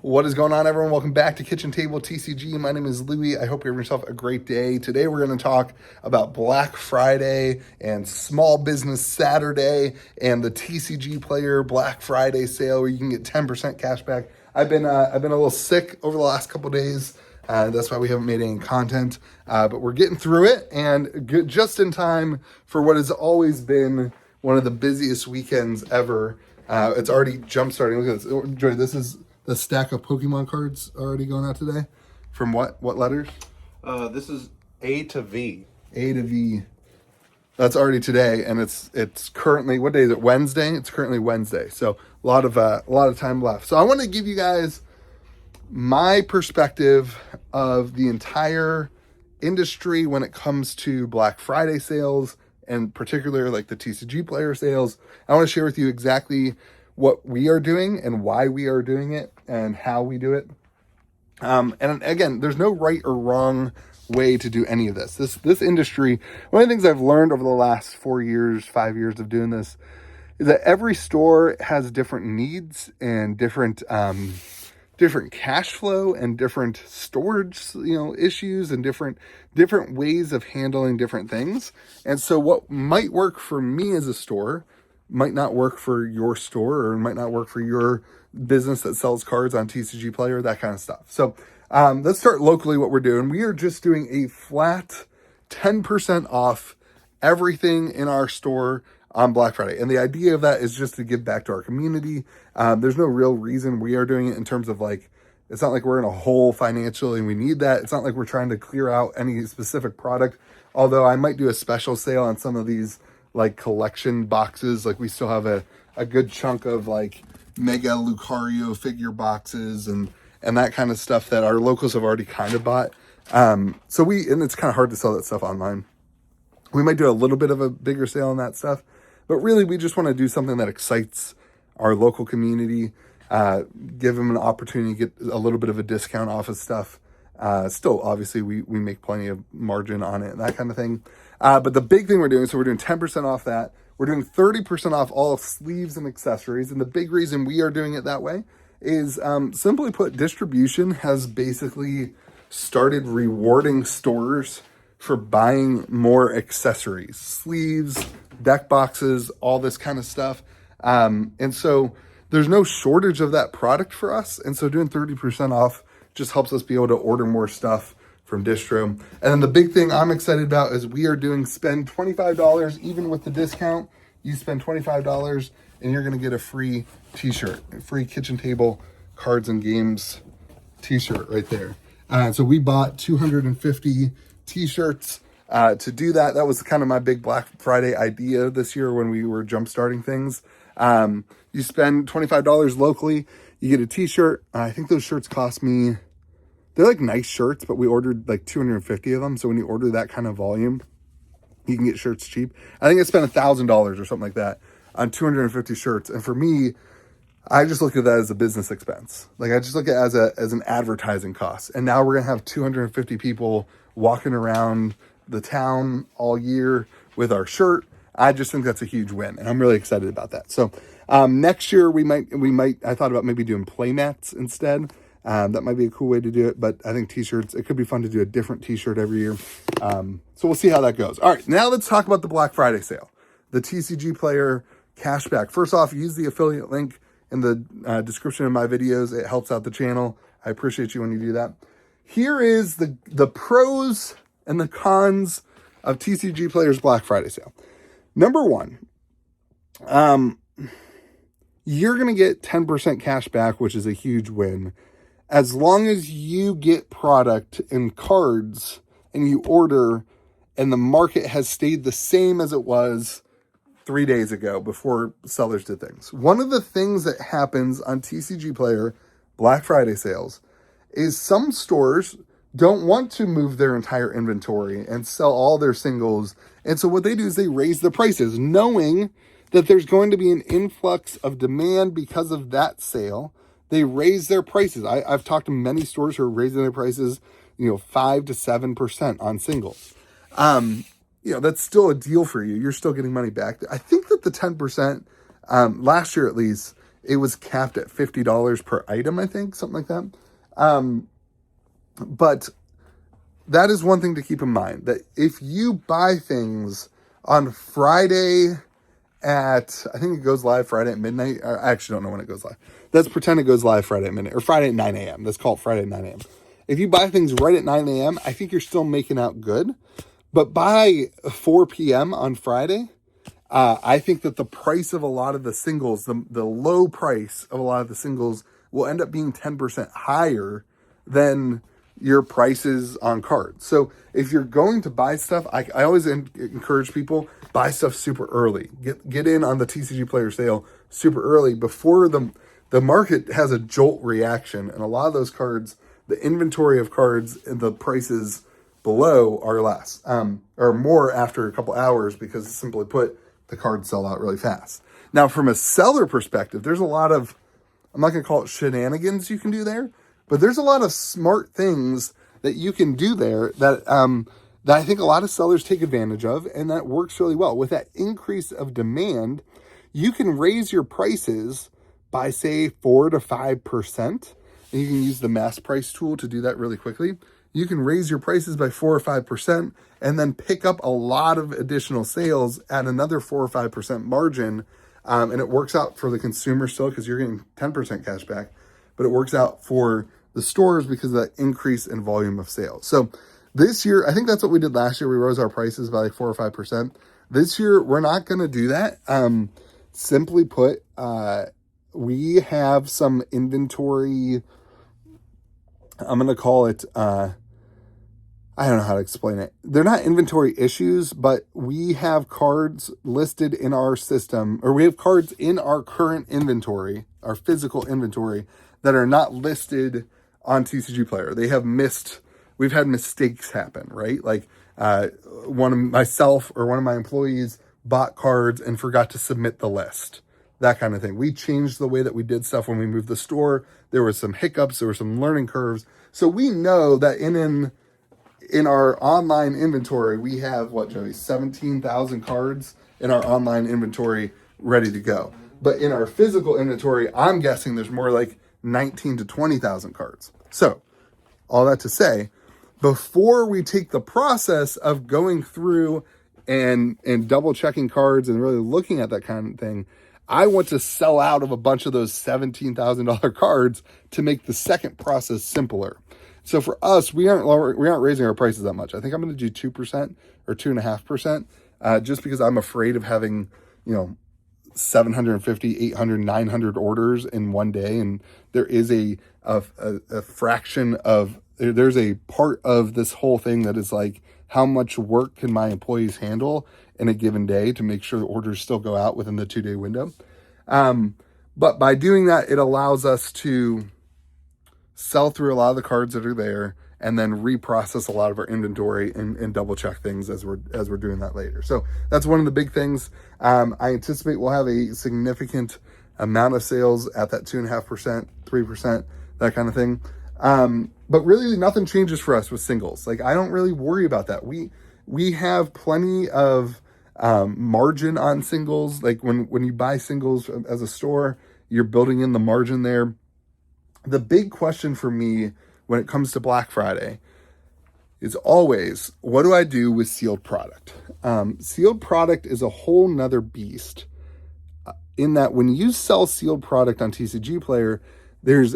What is going on, everyone? Welcome back to Kitchen Table TCG. My name is Louie. I hope you're having yourself a great day. Today we're going to talk about Black Friday and Small Business Saturday and the TCGplayer Black Friday sale where you can get 10% cash back. I've been a little sick over the last couple days. That's why we haven't made any content, but we're getting through it and just in time for what has always been one of the busiest weekends ever. It's already jump starting. Look at this. Joy, this is the stack of Pokemon cards already going out today. From what letters? This is A to V. A to V. That's already today, and it's currently, what day is it? Wednesday. It's currently Wednesday, so a lot of time left. So I want to give you guys my perspective of the entire industry when it comes to Black Friday sales, and particularly like the TCGplayer sales. I want to share with you exactly what we are doing and why we are doing it and how we do it. And again, there's no right or wrong way to do any of this. This industry, one of the things I've learned over the last 5 years of doing this, is that every store has different needs and different cash flow and different storage, issues and different ways of handling different things. And so what might work for me as a store might not work for your store, or might not work for your business that sells cards on TCGplayer, that kind of stuff. So let's start locally. What we're doing, we are just doing a flat 10% off everything in our store on Black Friday. And the idea of that is just to give back to our community. There's no real reason we are doing it in terms of it's not like we're in a hole financially and we need that. It's not like we're trying to clear out any specific product. Although I might do a special sale on some of these collection boxes. We still have a good chunk of Mega Lucario figure boxes and that kind of stuff that our locals have already kind of bought. And it's kind of hard to sell that stuff online. We might do a little bit of a bigger sale on that stuff, but really we just want to do something that excites our local community, give them an opportunity to get a little bit of a discount off of stuff. Still, obviously, we make plenty of margin on it and that kind of thing. But the big thing we're doing 10% off that. We're doing 30% off all of sleeves and accessories. And the big reason we are doing it that way is, simply put, distribution has basically started rewarding stores for buying more accessories, sleeves, deck boxes, all this kind of stuff. And so there's no shortage of that product for us. And so doing 30% off just helps us be able to order more stuff from distro. And then the big thing I'm excited about is we are doing spend $25, even with the discount. You spend $25 and you're going to get a free t-shirt, a free Kitchen Table Cards and Games t-shirt right there. So we bought 250 t-shirts to do that. That was kind of my big Black Friday idea this year when we were jump starting things. You spend $25 locally, you get a t-shirt. I think those shirts cost me, they're nice shirts, but we ordered 250 of them. So when you order that kind of volume, you can get shirts cheap. I think I spent $1,000 or something like that on 250 shirts. And for me, I just look at that as a business expense. I just look at it as an advertising cost. And now we're going to have 250 people walking around the town all year with our shirt. I just think that's a huge win, and I'm really excited about that. So next year we might. I thought about maybe doing play mats instead. That might be a cool way to do it, but I think t-shirts, it could be fun to do a different t-shirt every year. So we'll see how that goes. All right, now let's talk about the Black Friday sale, the TCGplayer cashback. First off, use the affiliate link in the description of my videos. It helps out the channel. I appreciate you when you do that. Here is the pros and the cons of TCGplayer's Black Friday sale. Number one, you're going to get 10% cash back, which is a huge win, as long as you get product and cards and you order and the market has stayed the same as it was 3 days ago before sellers did things. One of the things that happens on TCGplayer Black Friday sales is some stores don't want to move their entire inventory and sell all their singles. And so what they do is they raise the prices, knowing that there's going to be an influx of demand because of that sale. They raise their prices. I've talked to many stores who are raising their prices, 5 to 7% on singles. That's still a deal for you. You're still getting money back. I think that the 10%, last year at least, it was capped at $50 per item, I think, something like that. But that is one thing to keep in mind, that if you buy things on Friday at, I think it goes live Friday at midnight. I actually don't know when it goes live. Let's pretend it goes live Friday at midnight, or Friday at 9 a.m. Let's call it Friday at 9 a.m. If you buy things right at 9 a.m., I think you're still making out good. But by 4 p.m. on Friday, I think that the price of a lot of the singles, the low price of a lot of the singles, will end up being 10% higher than your prices on cards. So if you're going to buy stuff, I always encourage people, buy stuff super early. Get in on the TCG player sale super early before the market has a jolt reaction. And a lot of those cards, the inventory of cards and the prices below are less, or more after a couple hours, because simply put, the cards sell out really fast. Now, from a seller perspective, there's a lot of, I'm not going to call it shenanigans you can do there, but there's a lot of smart things that you can do there that I think a lot of sellers take advantage of, and that works really well. With that increase of demand, you can raise your prices by, say, 4 to 5%, and you can use the mass price tool to do that really quickly. You can raise your prices by 4 or 5% and then pick up a lot of additional sales at another 4 or 5% margin. And it works out for the consumer still because you're getting 10% cash back, but it works out for the stores because of that increase in volume of sales. So this year, I think that's what we did last year. We rose our prices by like 4 or 5%. This year, we're not going to do that. Simply put, we have some inventory. I'm going to call it, I don't know how to explain it. They're not inventory issues, but we have cards listed in our system, or we have cards in our current inventory, our physical inventory, that are not listed on TCGplayer. We've had mistakes happen, right? Like one of my employees bought cards and forgot to submit the list, that kind of thing. We changed the way that we did stuff when we moved the store. There were some hiccups, there were some learning curves. So we know that in our online inventory, we have, what, Joey, 17,000 cards in our online inventory ready to go. But in our physical inventory, I'm guessing there's more like 19 to 20,000 cards. So all that to say, before we take the process of going through and double checking cards and really looking at that kind of thing, I want to sell out of a bunch of those $17,000 cards to make the second process simpler. So for us, we aren't raising our prices that much. I think I'm going to do 2% or 2.5%, just because I'm afraid of having, 750, 800, 900 orders in one day. And there is a fraction of, there's a part of this whole thing that is like, how much work can my employees handle in a given day to make sure the orders still go out within the 2-day window. But by doing that, it allows us to sell through a lot of the cards that are there and then reprocess a lot of our inventory and double check things as we're doing that later. So that's one of the big things. I anticipate we'll have a significant amount of sales at that 2.5%, 3%, that kind of thing. But really nothing changes for us with singles. Like, I don't really worry about that. We have plenty of margin on singles. Like when you buy singles as a store, you're building in the margin there. The big question for me when it comes to Black Friday is always, what do I do with sealed product? Sealed product is a whole nother beast, in that when you sell sealed product on TCGplayer, there's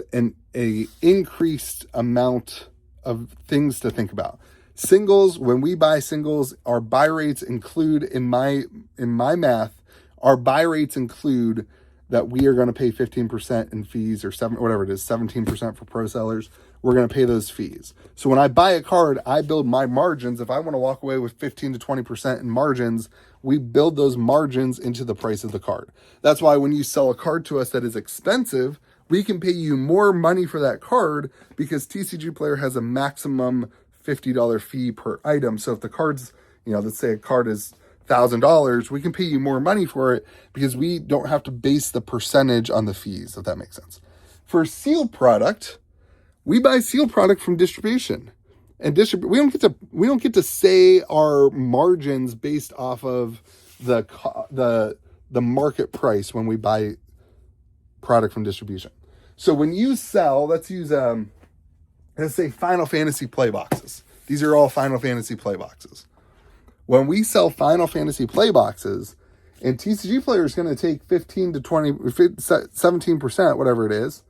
a increased amount of things to think about. Singles, when we buy singles, our buy rates include, in my math, our buy rates include that we are going to pay 15% in fees, or 17% for pro sellers. We're going to pay those fees. So when I buy a card, I build my margins. If I want to walk away with 15 to 20% in margins, we build those margins into the price of the card. That's why when you sell a card to us that is expensive, we can pay you more money for that card, because TCGplayer has a maximum $50 fee per item. So if the card's, let's say a card is $1,000, we can pay you more money for it because we don't have to base the percentage on the fees, if that makes sense. For sealed product, we buy sealed product from distribution, and we don't get to say our margins based off of the market price when we buy product from distribution. So when you sell, let's say Final Fantasy play boxes. These are all Final Fantasy play boxes. When we sell Final Fantasy play boxes, and TCGplayer is going to take 15 to 20, 17%, whatever it is.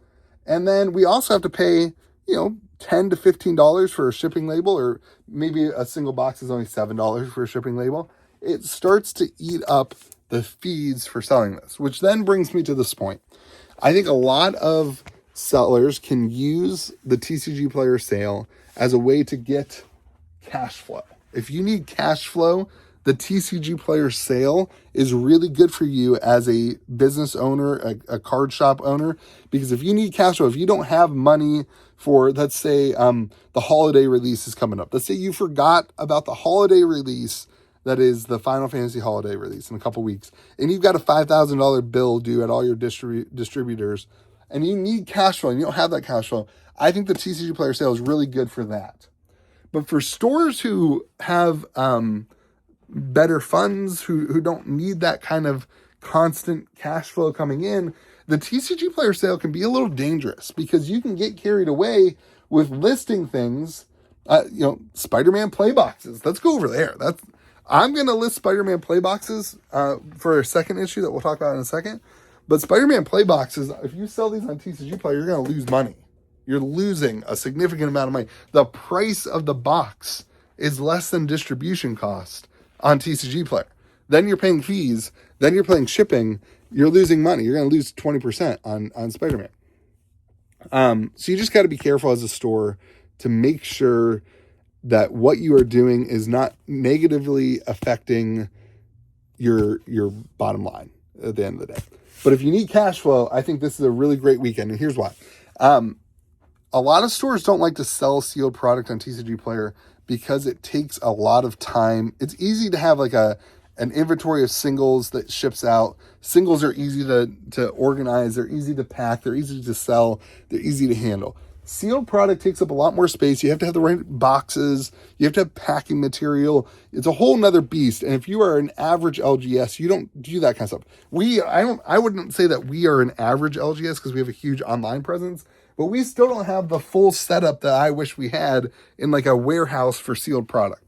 And then we also have to pay, $10 to $15 for a shipping label, or maybe a single box is only $7 for a shipping label. It starts to eat up the fees for selling this, which then brings me to this point. I think a lot of sellers can use the TCGplayer sale as a way to get cash flow. If you need cash flow, the TCGplayer sale is really good for you as a business owner, a card shop owner, because if you need cash flow, if you don't have money for, let's say, the holiday release is coming up. Let's say you forgot about the holiday release, that is the Final Fantasy holiday release in a couple weeks, and you've got a $5,000 bill due at all your distributors, and you need cash flow, and you don't have that cash flow. I think the TCGplayer sale is really good for that. But for stores who have better funds, who don't need that kind of constant cash flow coming in, the TCGplayer sale can be a little dangerous because you can get carried away with listing things. Spider-Man play boxes. Let's go over there. I'm going to list Spider-Man play boxes for a second issue that we'll talk about in a second. But Spider-Man play boxes, if you sell these on TCGplayer, you're going to lose money. You're losing a significant amount of money. The price of the box is less than distribution cost on TCGplayer. Then you're paying fees. Then you're paying shipping. You're losing money. You're going to lose 20% on Spider-Man. So you just got to be careful as a store to make sure that what you are doing is not negatively affecting your bottom line at the end of the day. But if you need cash flow, I think this is a really great weekend. And here's why. A lot of stores don't like to sell sealed product on TCGplayer because it takes a lot of time. It's easy to have like an inventory of singles that ships out. Singles are easy to organize. They're easy to pack. They're easy to sell. They're easy to handle. Sealed product takes up a lot more space. You have to have the right boxes. You have to have packing material. It's a whole nother beast. And if you are an average LGS, you don't do that kind of stuff. I wouldn't say that we are an average LGS because we have a huge online presence, but we still don't have the full setup that I wish we had in like a warehouse for sealed product.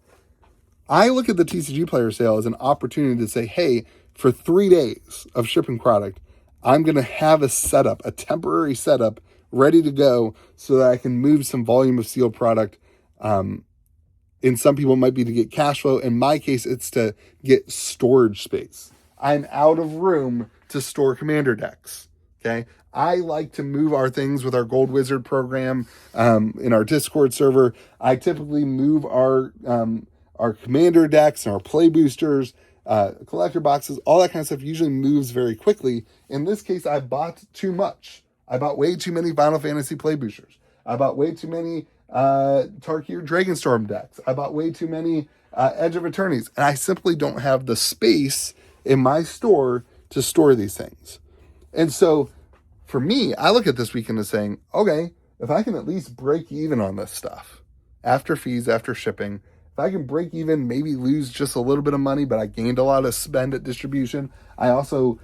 I look at the TCGplayer sale as an opportunity to say, hey, for 3 days of shipping product, I'm going to have a setup, a temporary setup, ready to go so that I can move some volume of sealed product. In some people, it might be to get cash flow. In my case, it's to get storage space. I'm out of room to store commander decks. Okay. I like to move our things with our Gold Wizard program in our Discord server. I typically move our commander decks and our play boosters, collector boxes, all that kind of stuff usually moves very quickly. In this case, I bought too much. I bought way too many Final Fantasy play boosters. I bought way too many Tarkir Dragonstorm decks. I bought way too many Edge of Eternities. And I simply don't have the space in my store to store these things. And so for me, I look at this weekend as saying, okay, if I can at least break even on this stuff, after fees, after shipping, if I can break even, maybe lose just a little bit of money, but I gained a lot of spend at distribution. I also,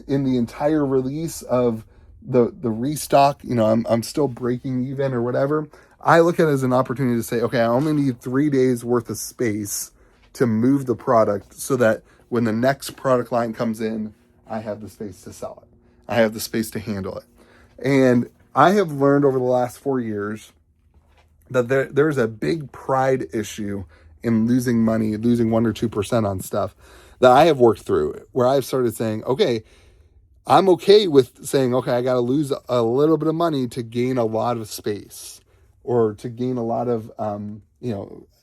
in the entire release of the restock, I'm still breaking even or whatever. I look at it as an opportunity to say, okay, I only need 3 days worth of space to move the product so that when the next product line comes in, I have the space to sell it. I have the space to handle it. And I have learned over the last 4 years that there's a big pride issue in losing money, losing 1 or 2% on stuff that I have worked through, where I've started saying, okay, I'm okay with saying, okay, I got to lose a little bit of money to gain a lot of space or to gain a lot of,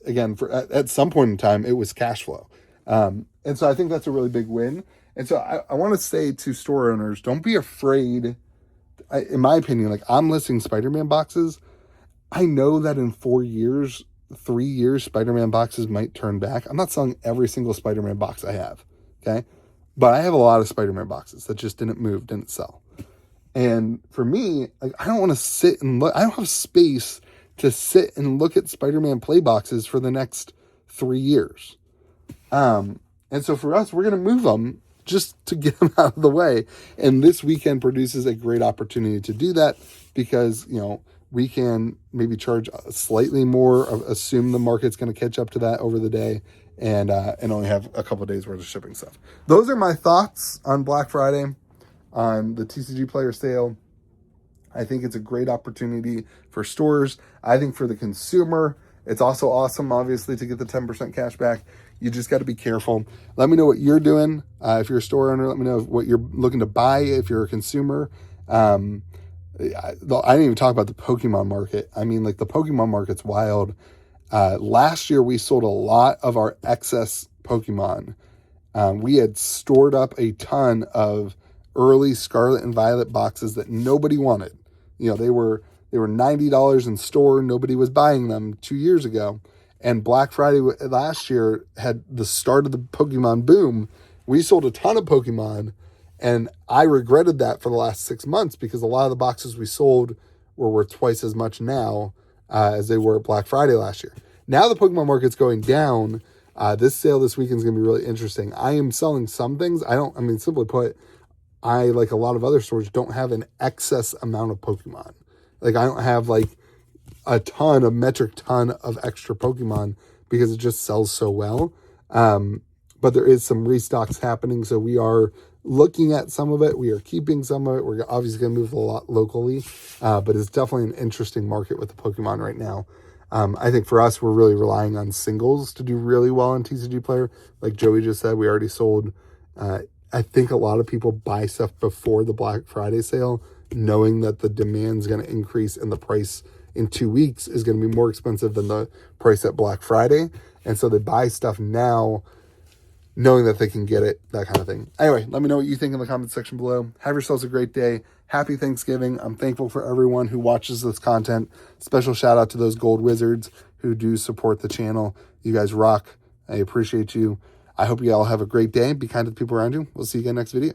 again, at some point in time, it was cash flow. And so I think that's a really big win. And so I want to say to store owners, don't be afraid. In my opinion, like I'm listing Spider-Man boxes. I know that in 4 years, 3 years, Spider-Man boxes might turn back. I'm not selling every single Spider-Man box I have. Okay. But I have a lot of Spider-Man boxes that just didn't move, didn't sell. And for me, like, I don't want to sit and look. I don't have space to sit and look at Spider-Man play boxes for the next 3 years. And so for us, we're going to move them just to get them out of the way. And this weekend produces a great opportunity to do that because, we can maybe charge slightly more, assume the market's going to catch up to that over the day, and only have a couple of days worth of shipping stuff. Those are my thoughts on Black Friday, on the TCG Player sale. I think it's a great opportunity for stores. I think for the consumer, it's also awesome, obviously, to get the 10% cash back. You just got to be careful. Let me know what you're doing. If you're a store owner, let me know what you're looking to buy if you're a consumer. I didn't even talk about the Pokemon market. I mean, like, the Pokemon market's wild. Last year, we sold a lot of our excess Pokemon. We had stored up a ton of early Scarlet and Violet boxes that nobody wanted. They were $90 in store. Nobody was buying them 2 years ago. And Black Friday last year had the start of the Pokemon boom. We sold a ton of Pokemon, and I regretted that for the last 6 months because a lot of the boxes we sold were worth twice as much now as they were at Black Friday last year. Now the Pokemon market's going down. This sale this weekend is going to be really interesting. I am selling some things. Simply put, I, like a lot of other stores, don't have an excess amount of Pokemon. Like, I don't have like a metric ton of extra Pokemon because it just sells so well. But there is some restocks happening. So we are looking at some of it. We are keeping some of it. We're obviously going to move a lot locally, but it's definitely an interesting market with the Pokemon right now. I think for us, we're really relying on singles to do really well in TCG Player. Like Joey just said, we already sold. I think a lot of people buy stuff before the Black Friday sale, knowing that the demand's going to increase and the price in 2 weeks is going to be more expensive than the price at Black Friday. And so they buy stuff now, knowing that they can get it, that kind of thing. Anyway, let me know what you think in the comment section below. Have yourselves a great day. Happy Thanksgiving. I'm thankful for everyone who watches this content. Special shout out to those gold wizards who do support the channel. You guys rock. I appreciate you. I hope you all have a great day. Be kind to the people around you. We'll see you again next video.